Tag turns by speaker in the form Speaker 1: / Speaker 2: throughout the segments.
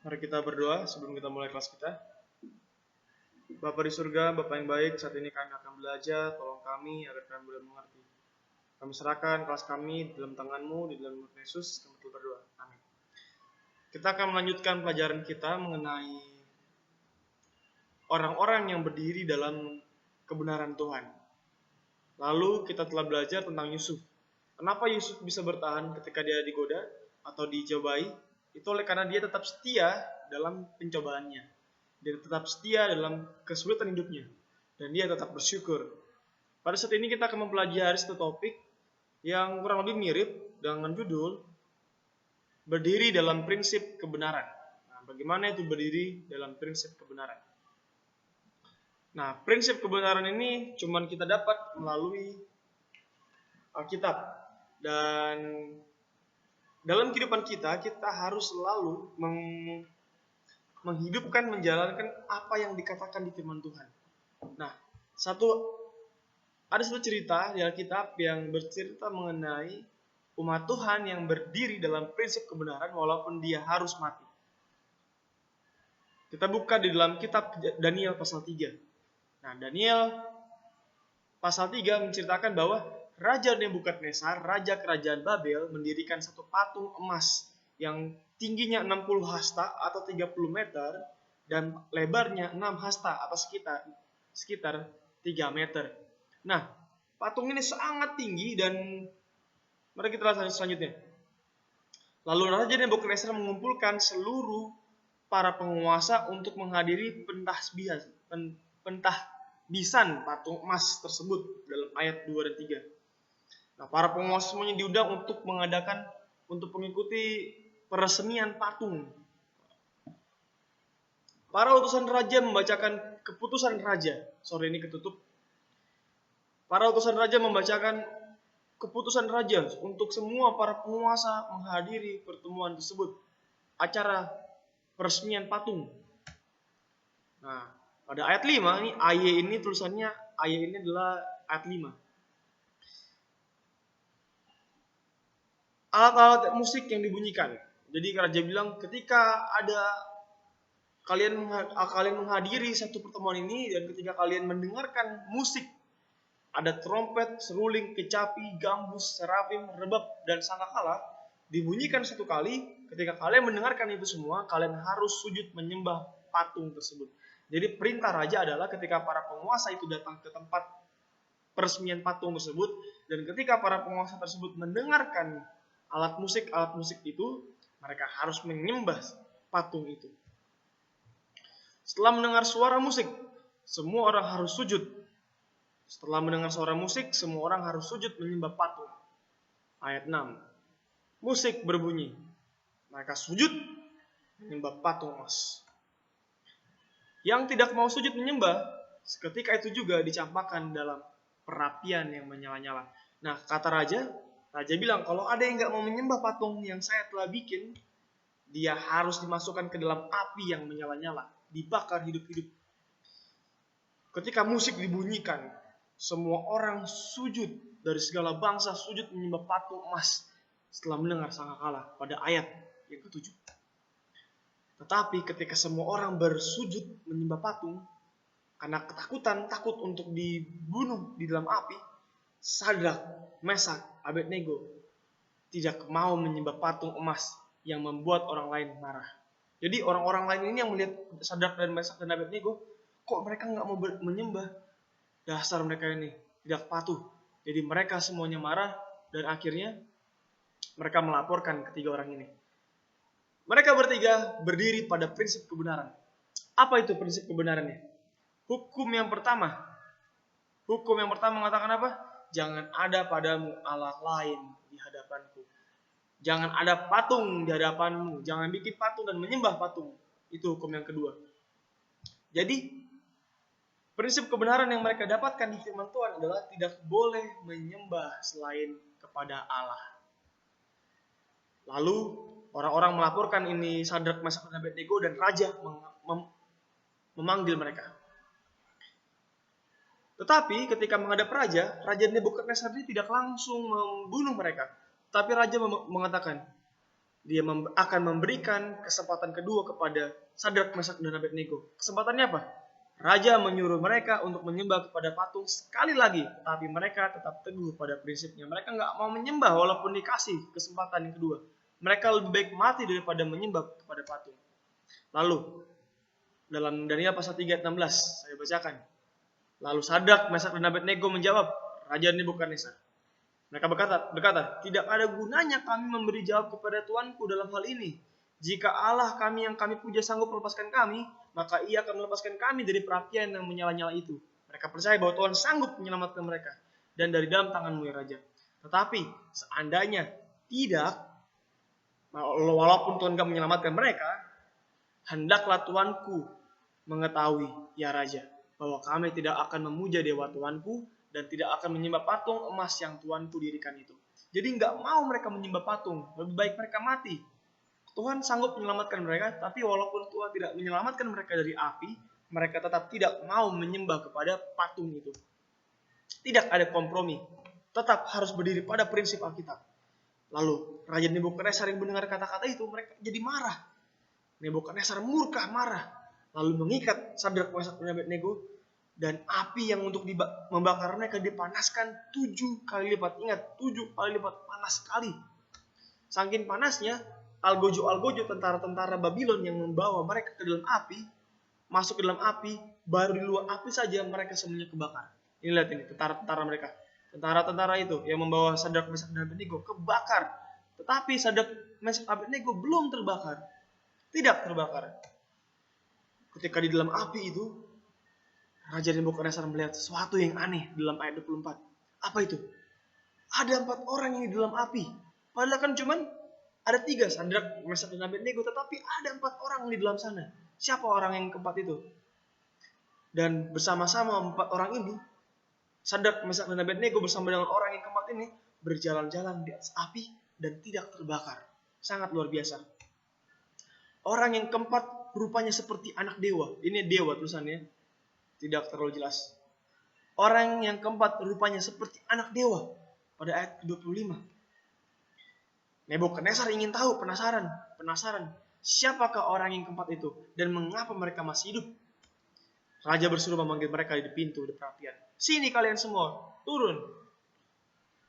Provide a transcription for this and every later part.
Speaker 1: Mari kita berdoa sebelum kita mulai kelas kita. Bapa di surga, Bapa yang baik, saat ini kami akan belajar, tolong kami agar kami boleh mengerti. Kami serahkan kelas kami di dalam tangan-Mu, di dalam nama Yesus, kami telah berdoa. Amin. Kita akan melanjutkan pelajaran kita mengenai orang-orang yang berdiri dalam kebenaran Tuhan. Lalu kita telah belajar tentang Yusuf. Kenapa Yusuf bisa bertahan ketika dia digoda atau dicobai? Itu oleh karena dia tetap setia dalam pencobaannya. Dia tetap setia dalam kesulitan hidupnya. Dan dia tetap bersyukur. Pada saat ini kita akan mempelajari satu topik yang kurang lebih mirip dengan judul berdiri dalam prinsip kebenaran. Nah, bagaimana itu berdiri dalam prinsip kebenaran? Nah, prinsip kebenaran ini cuma kita dapat melalui Alkitab. Dan dalam kehidupan kita harus selalu menghidupkan, menjalankan apa yang dikatakan di firman Tuhan. Nah, ada satu cerita di Alkitab yang bercerita mengenai umat Tuhan yang berdiri dalam prinsip kebenaran walaupun dia harus mati. Kita buka di dalam kitab Daniel pasal 3. Nah, Daniel pasal 3 menceritakan bahwa Raja Nebukadnezar, raja kerajaan Babel, mendirikan satu patung emas yang tingginya 60 hasta atau 30 meter dan lebarnya 6 hasta atau sekitar 3 meter. Nah, patung ini sangat tinggi dan mari kita lihat selanjutnya. Lalu Raja Nebukadnezar mengumpulkan seluruh para penguasa untuk menghadiri pentahbisan patung emas tersebut dalam ayat 2 dan 3. Nah, para penguasa semuanya diundang untuk mengikuti peresmian patung. Para utusan raja membacakan keputusan raja. Sore ini ketutup. Para utusan raja membacakan keputusan raja untuk semua para penguasa menghadiri pertemuan tersebut. Acara peresmian patung. Nah, pada ayat 5 ini tulisannya ayat ini adalah ayat 5. Alat-alat musik yang dibunyikan. Jadi raja bilang ketika kalian menghadiri satu pertemuan ini dan ketika kalian mendengarkan musik, ada trompet, seruling, kecapi, gambus, serafim, rebab, dan sangkakala dibunyikan satu kali. Ketika kalian mendengarkan itu semua, kalian harus sujud menyembah patung tersebut. Jadi perintah raja adalah ketika para penguasa itu datang ke tempat peresmian patung tersebut, dan ketika para penguasa tersebut mendengarkan alat musik itu, mereka harus menyembah patung itu. Setelah mendengar suara musik, semua orang harus sujud. Setelah mendengar suara musik, semua orang harus sujud menyembah patung. Ayat 6. Musik berbunyi. Mereka sujud menyembah patung emas. Yang tidak mau sujud menyembah, seketika itu juga dicampakkan dalam perapian yang menyala-nyala. Nah, kata Raja bilang, kalau ada yang gak mau menyembah patung yang saya telah bikin, dia harus dimasukkan ke dalam api yang menyala-nyala, dibakar hidup-hidup. Ketika musik dibunyikan, semua orang sujud, dari segala bangsa sujud menyembah patung emas setelah mendengar sangkakala pada ayat yang ke-7. Tetapi ketika semua orang bersujud menyembah patung, karena takut untuk dibunuh di dalam api, Sadrak, Mesak, Abednego tidak mau menyembah patung emas yang membuat orang lain marah. Jadi orang-orang lain ini yang melihat Sadrak dan Mesak dan Abednego, kok mereka nggak mau menyembah? Dasar mereka ini tidak patuh. Jadi mereka semuanya marah dan akhirnya mereka melaporkan ketiga orang ini. Mereka bertiga berdiri pada prinsip kebenaran. Apa itu prinsip kebenarannya? Hukum yang pertama mengatakan apa? Jangan ada padamu Allah lain di hadapanku. Jangan ada patung di hadapanmu. Jangan bikin patung dan menyembah patung. Itu hukum yang kedua. Jadi, prinsip kebenaran yang mereka dapatkan di firman Tuhan adalah tidak boleh menyembah selain kepada Allah. Lalu, orang-orang melaporkan ini Sadrak, Mesak, dan Abednego, dan raja memanggil mereka. Tetapi ketika menghadap Raja Nebukadnezar tidak langsung membunuh mereka. Tapi raja mengatakan, Dia akan memberikan kesempatan kedua kepada Sadrak, Mesak, dan Abednego. Kesempatannya apa? Raja menyuruh mereka untuk menyembah kepada patung sekali lagi, tapi mereka tetap teguh pada prinsipnya. Mereka nggak mau menyembah walaupun dikasih kesempatan yang kedua. Mereka lebih baik mati daripada menyembah kepada patung. Lalu, dalam Daniel pasal 3 ayat 16, saya bacakan. Lalu Sadrak, Mesak, dan Abednego menjawab, Raja Nebukadnezar. Mereka berkata, tidak ada gunanya kami memberi jawab kepada Tuanku dalam hal ini. Jika Allah kami yang kami puja sanggup melepaskan kami, maka ia akan melepaskan kami dari perapian yang menyala-nyala itu. Mereka percaya bahwa Tuhan sanggup menyelamatkan mereka dan dari dalam tanganmu ya Raja. Tetapi seandainya tidak, walaupun Tuhan tidak menyelamatkan mereka, hendaklah Tuanku mengetahui ya Raja, bahwa kami tidak akan memuja dewa Tuanku dan tidak akan menyembah patung emas yang Tuanku dirikan itu. Jadi nggak mau mereka menyembah patung, lebih baik mereka mati. Tuhan sanggup menyelamatkan mereka, tapi walaupun Tuhan tidak menyelamatkan mereka dari api, mereka tetap tidak mau menyembah kepada patung itu. Tidak ada kompromi, tetap harus berdiri pada prinsip Alkitab. Lalu Raja Nebukadnezar yang mendengar kata-kata itu, mereka jadi marah. Nebukadnezar murka, marah, lalu mengikat Sadrak, Mesak, dan Abednego, dan api yang untuk membakar mereka dipanaskan 7 kali lipat. Ingat, 7 kali lipat panas sekali. Saking panasnya, algojo tentara-tentara Babylon yang membawa mereka ke dalam api, masuk ke dalam api, baru di luar api saja mereka semuanya kebakar. Ini lihat ini, tentara-tentara mereka. Tentara-tentara itu yang membawa Sadrak, Mesak, dan Abednego kebakar. Tetapi Sadrak, Mesak, dan Abednego belum terbakar. Tidak terbakar. Ketika di dalam api itu, Raja Nebukadnezar melihat sesuatu yang aneh dalam ayat 24. Apa itu? Ada 4 orang yang di dalam api. Padahal kan cuman ada 3, Sadrak, Mesak, dan Abednego, tetapi ada 4 orang di dalam sana. Siapa orang yang keempat itu? Dan bersama-sama 4 orang ini, Sadrak, Mesak, dan Abednego bersama dengan orang yang keempat ini berjalan-jalan di atas api dan tidak terbakar. Sangat luar biasa. Orang yang keempat rupanya seperti anak dewa. Ini dewa tulisannya, tidak terlalu jelas. Orang yang keempat rupanya seperti anak dewa pada ayat 25. Nebukadnezar ingin tahu, penasaran. Siapakah orang yang keempat itu dan mengapa mereka masih hidup? Raja bersuruh memanggil mereka di pintu perapian. Sini kalian semua, turun.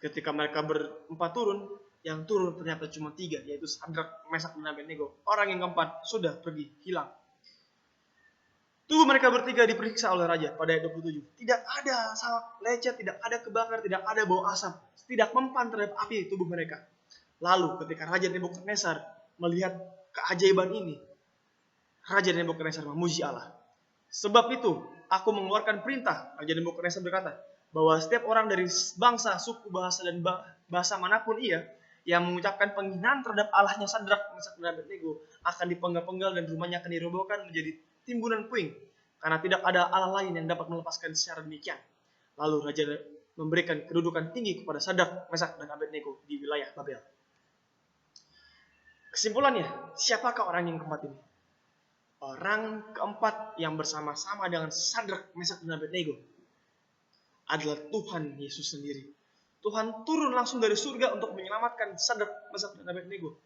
Speaker 1: Ketika mereka berempat turun, yang turun ternyata cuma 3, yaitu Sadrak, Mesak, dan Abednego. Orang yang keempat sudah pergi, hilang. Tubuh mereka bertiga diperiksa oleh Raja pada ayat 27. Tidak ada salak lecet, tidak ada kebakar, tidak ada bau asap, tidak mempan terhadap api tubuh mereka. Lalu ketika Raja Nebukadnezar melihat keajaiban ini, Raja Nebukadnezar memuji Allah. Sebab itu, aku mengeluarkan perintah, Raja Nebukadnezar berkata, bahwa setiap orang dari bangsa, suku, bahasa, dan bahasa manapun ia, yang mengucapkan penghinaan terhadap Allahnya Sadrak, Mesak, dan Abednego akan dipenggal-penggal dan rumahnya akan dirobohkan menjadi timbunan puing, karena tidak ada Allah lain yang dapat melepaskan secara demikian. Lalu Raja memberikan kedudukan tinggi kepada Sadrak, Mesak, dan Abednego di wilayah Babel. Kesimpulannya, siapakah orang yang keempat ini? Orang keempat yang bersama-sama dengan Sadrak, Mesak, dan Abednego adalah Tuhan Yesus sendiri. Tuhan turun langsung dari surga untuk menyelamatkan Sadrak, Mesak, dan Abednego.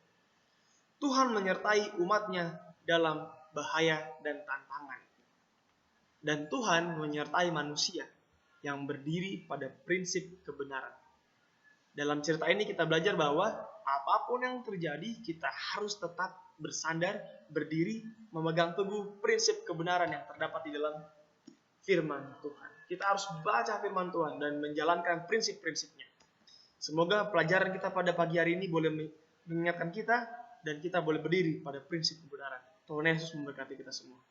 Speaker 1: Tuhan menyertai umatnya dalam bahaya dan tantangan. Dan Tuhan menyertai manusia yang berdiri pada prinsip kebenaran. Dalam cerita ini kita belajar bahwa apapun yang terjadi, kita harus tetap bersandar, berdiri, memegang teguh prinsip kebenaran yang terdapat di dalam firman Tuhan. Kita harus baca firman Tuhan dan menjalankan prinsip-prinsipnya. Semoga pelajaran kita pada pagi hari ini boleh mengingatkan kita dan kita boleh berdiri pada prinsip kebenaran. Tuhan Yesus memberkati kita semua.